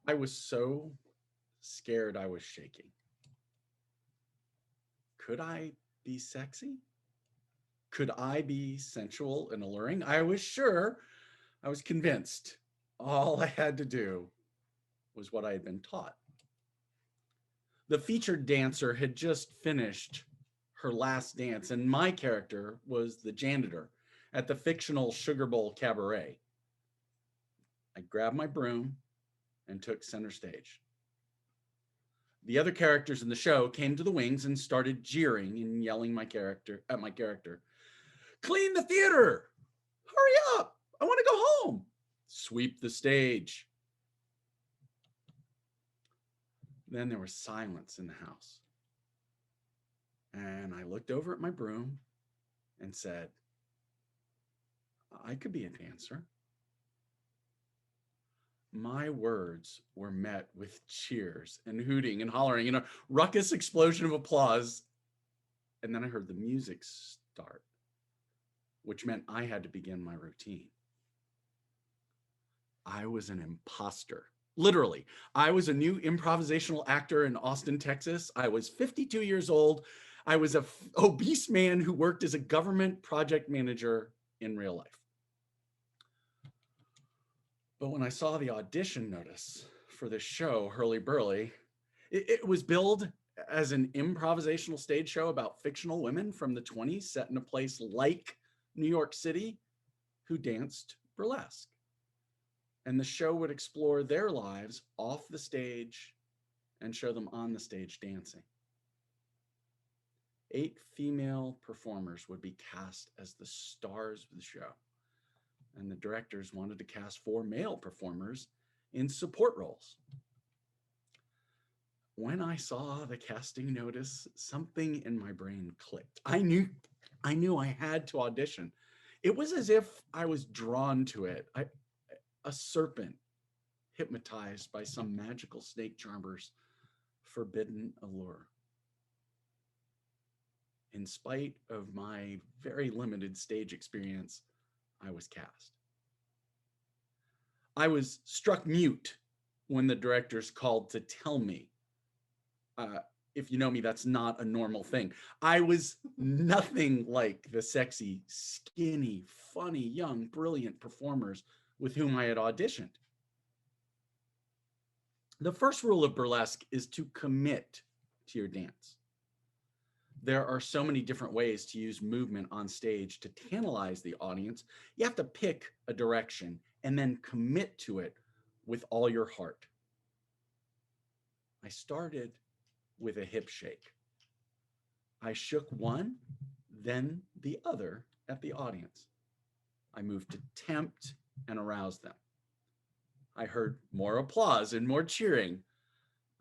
I was so scared I was shaking. Could I be sexy? Could I be sensual and alluring? I was sure, I was convinced. All I had to do was what I had been taught. The featured dancer had just finished her last dance, and my character was the janitor at the fictional Sugar Bowl Cabaret. I grabbed my broom and took center stage. The other characters in the show came to the wings and started jeering and yelling my character. Clean the theater! Hurry up! I want to go home! Sweep the stage. Then there was silence in the house. And I looked over at my broom and said, I could be a dancer. My words were met with cheers and hooting and hollering and a ruckus explosion of applause. And then I heard the music start, which meant I had to begin my routine. I was an imposter. Literally, I was a new improvisational actor in Austin, Texas. I was 52 years old. I was an obese man who worked as a government project manager in real life. But when I saw the audition notice for this show, Hurly Burly, it was billed as an improvisational stage show about fictional women from the 20s set in a place like New York City who danced burlesque. And the show would explore their lives off the stage and show them on the stage dancing. 8 female performers would be cast as the stars of the show. And the directors wanted to cast 4 male performers in support roles. When I saw the casting notice, something in my brain clicked. I knew I had to audition. It was as if I was drawn to it. A serpent hypnotized by some magical snake charmer's forbidden allure. In spite of my very limited stage experience, I was cast. I was struck mute when the directors called to tell me, if you know me, that's not a normal thing. I was nothing like the sexy, skinny, funny, young, brilliant performers with whom I had auditioned. The first rule of burlesque is to commit to your dance. There are so many different ways to use movement on stage to tantalize the audience. You have to pick a direction and then commit to it with all your heart. I started with a hip shake. I shook one, then the other at the audience. I moved to tempt and arouse them. I heard more applause and more cheering.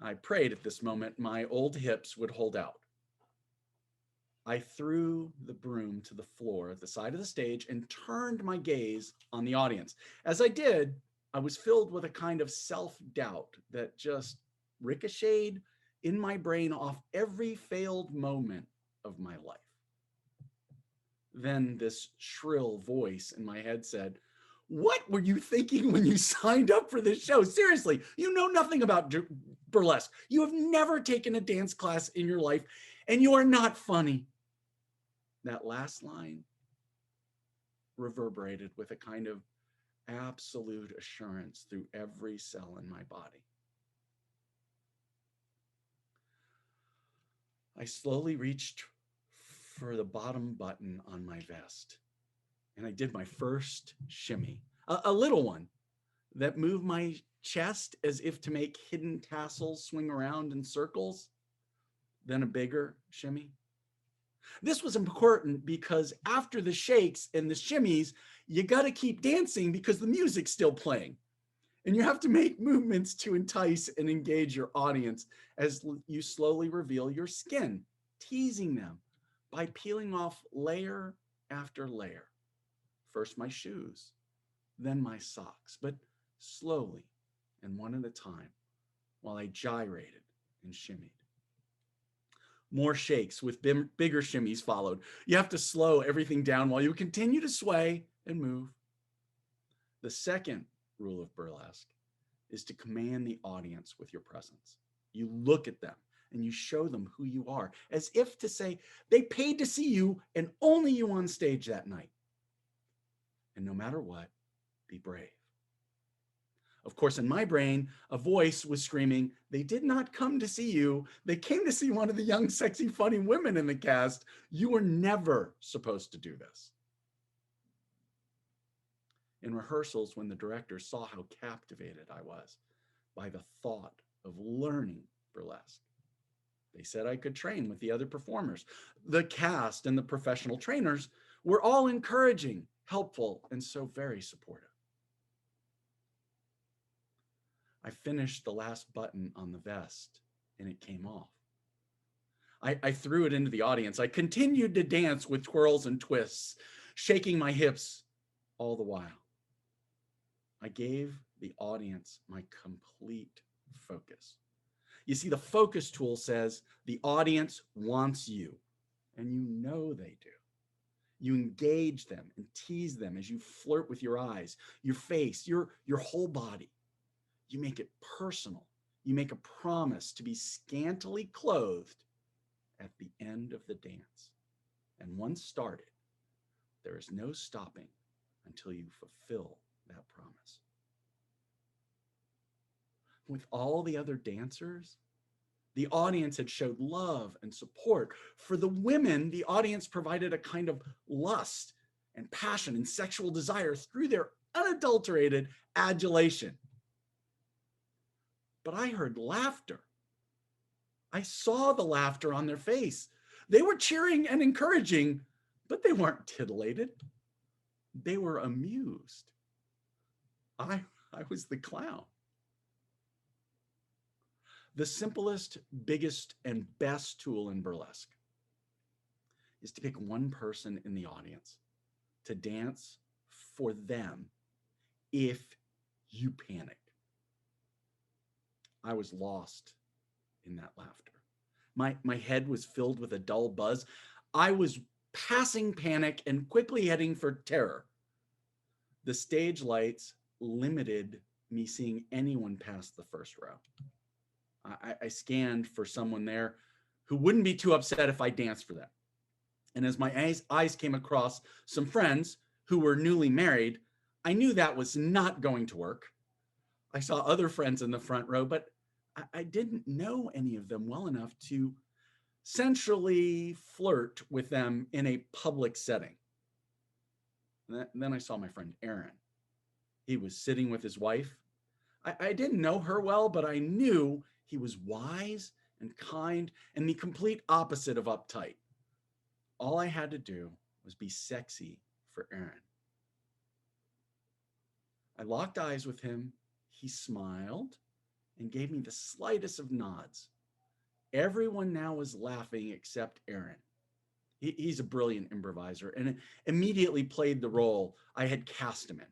I prayed at this moment my old hips would hold out. I threw the broom to the floor at the side of the stage and turned my gaze on the audience. As I did, I was filled with a kind of self-doubt that just ricocheted in my brain off every failed moment of my life. Then this shrill voice in my head said, "What were you thinking when you signed up for this show? Seriously, you know nothing about burlesque. You have never taken a dance class in your life, and you are not funny." That last line reverberated with a kind of absolute assurance through every cell in my body. I slowly reached for the bottom button on my vest, and I did my first shimmy, a little one that moved my chest as if to make hidden tassels swing around in circles, then a bigger shimmy. This was important because after the shakes and the shimmies, you got to keep dancing because the music's still playing. And you have to make movements to entice and engage your audience as you slowly reveal your skin, teasing them by peeling off layer after layer. First my shoes, then my socks, but slowly and one at a time while I gyrated and shimmied. More shakes with bigger shimmies followed. You have to slow everything down while you continue to sway and move. The second rule of burlesque is to command the audience with your presence. You look at them and you show them who you are, as if to say, they paid to see you and only you on stage that night. And no matter what, be brave. Of course, in my brain, a voice was screaming, they did not come to see you. They came to see one of the young, sexy, funny women in the cast. You were never supposed to do this. In rehearsals, when the director saw how captivated I was by the thought of learning burlesque, they said I could train with the other performers. The cast and the professional trainers were all encouraging, helpful, and so very supportive. I finished the last button on the vest and it came off. I threw it into the audience. I continued to dance with twirls and twists, shaking my hips all the while. I gave the audience my complete focus. You see, the focus tool says the audience wants you, and you know they do. You engage them and tease them as you flirt with your eyes, your face, your whole body. You make it personal. You make a promise to be scantily clothed at the end of the dance. And once started, there is no stopping until you fulfill that promise. With all the other dancers, the audience had showed love and support. For the women, the audience provided a kind of lust and passion and sexual desire through their unadulterated adulation. But I heard laughter. I saw the laughter on their face. They were cheering and encouraging, but they weren't titillated. They were amused. I was the clown. The simplest, biggest, and best tool in burlesque is to pick one person in the audience to dance for them if you panic. I was lost in that laughter. My head was filled with a dull buzz. I was passing panic and quickly heading for terror. The stage lights limited me seeing anyone past the first row. I scanned for someone there who wouldn't be too upset if I danced for them. And as my eyes came across some friends who were newly married, I knew that was not going to work. I saw other friends in the front row, but I didn't know any of them well enough to sensually flirt with them in a public setting. And then I saw my friend Aaron. He was sitting with his wife. I didn't know her well, but I knew he was wise and kind and the complete opposite of uptight. All I had to do was be sexy for Aaron. I locked eyes with him. He smiled and gave me the slightest of nods. Everyone now was laughing except Aaron. He's a brilliant improviser and immediately played the role I had cast him in.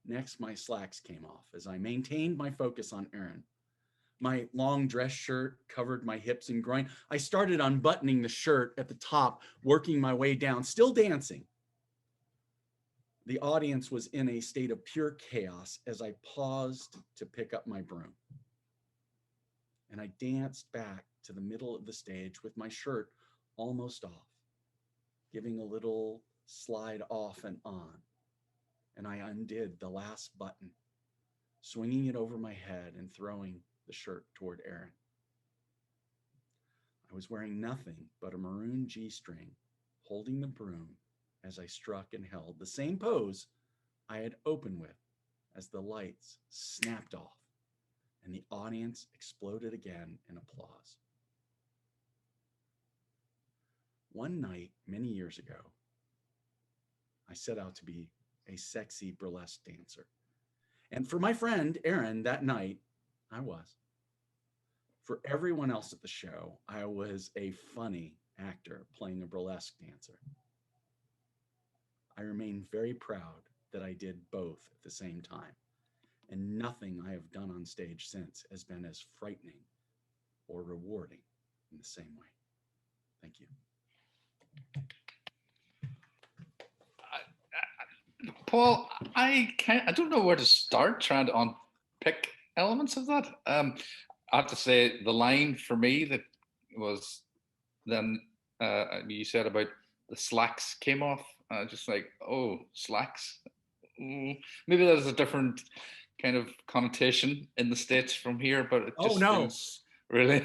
Next, my slacks came off as I maintained my focus on Aaron. My long dress shirt covered my hips and groin. I started unbuttoning the shirt at the top, working my way down, still dancing. The audience was in a state of pure chaos as I paused to pick up my broom. And I danced back to the middle of the stage with my shirt almost off, giving a little slide off and on. And I undid the last button, swinging it over my head and throwing the shirt toward Aaron. I was wearing nothing but a maroon G-string, holding the broom as I struck and held the same pose I had opened with as the lights snapped off and the audience exploded again in applause. One night, many years ago, I set out to be a sexy burlesque dancer. And for my friend, Aaron, that night, I was. For everyone else at the show, I was a funny actor playing a burlesque dancer. I remain very proud that I did both at the same time, and nothing I have done on stage since has been as frightening or rewarding in the same way. Thank you. Paul, I don't know where to start trying to unpick elements of that. I have to say the line for me that was then you said about the slacks came off. Just like, oh, slacks. Maybe there's a different kind of connotation in the States from here, but it Oh just no. feels really.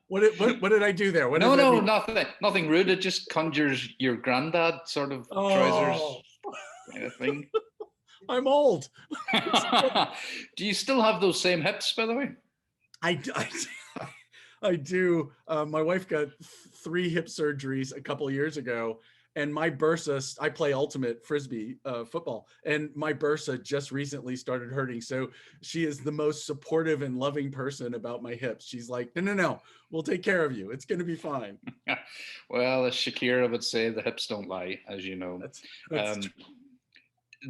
What did I do there? What does No, that no, mean? nothing rude. It just conjures your granddad sort of Oh, trousers kind of thing. I'm old. Do you still have those same hips, by the way? I, I, I do. My wife got 3 hip surgeries a couple of years ago, and my bursa. I play ultimate frisbee football, and my bursa just recently started hurting. So she is the most supportive and loving person about my hips. She's like, no, we'll take care of you. It's going to be fine. Well, as Shakira would say, the hips don't lie, as you know. That's Um,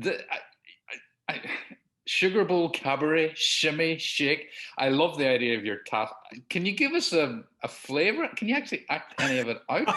the, I, Sugar Bowl Cabaret, Shimmy, Shake. I love the idea of your tassel. Can you give us a flavor? Can you actually act any of it out?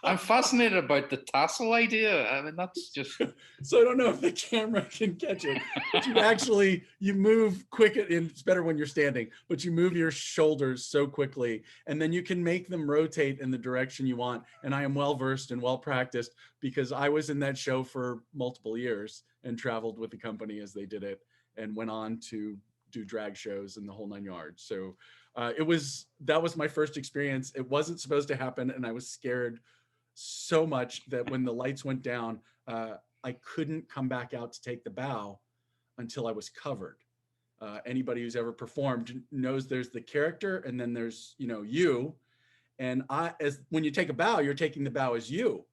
I'm fascinated about the tassel idea. I mean, that's just. So I don't know if the camera can catch it, but you move quick, and it's better when you're standing, but you move your shoulders so quickly, and then you can make them rotate in the direction you want. And I am well versed and well practiced because I was in that show for multiple years and traveled with the company as they did it, and went on to do drag shows and the whole 9 yards. So that was my first experience. It wasn't supposed to happen, and I was scared so much that when the lights went down, I couldn't come back out to take the bow until I was covered. Anybody who's ever performed knows there's the character, and then there's you. And when you take a bow, you're taking the bow as you.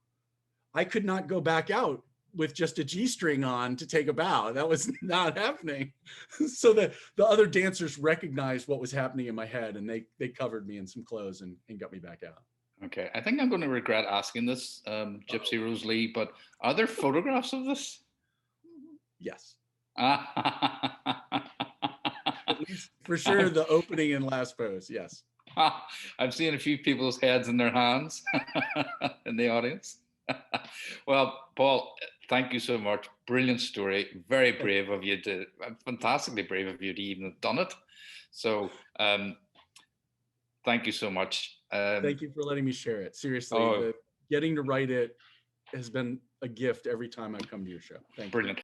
I could not go back out with just a G-string on to take a bow. That was not happening. So the other dancers recognized what was happening in my head, and they covered me in some clothes and got me back out. Okay, I think I'm going to regret asking this, Gypsy Rose Lee, but are there photographs of this? Yes. At least for sure, the opening and last pose, yes. I've seen a few people's heads in their hands in the audience. Well, Paul, thank you so much. Brilliant story. Very brave of you fantastically brave of you to even have done it. So thank you so much. Thank you for letting me share it. Seriously, getting to write it has been a gift every time I come to your show. Thank you. Brilliant.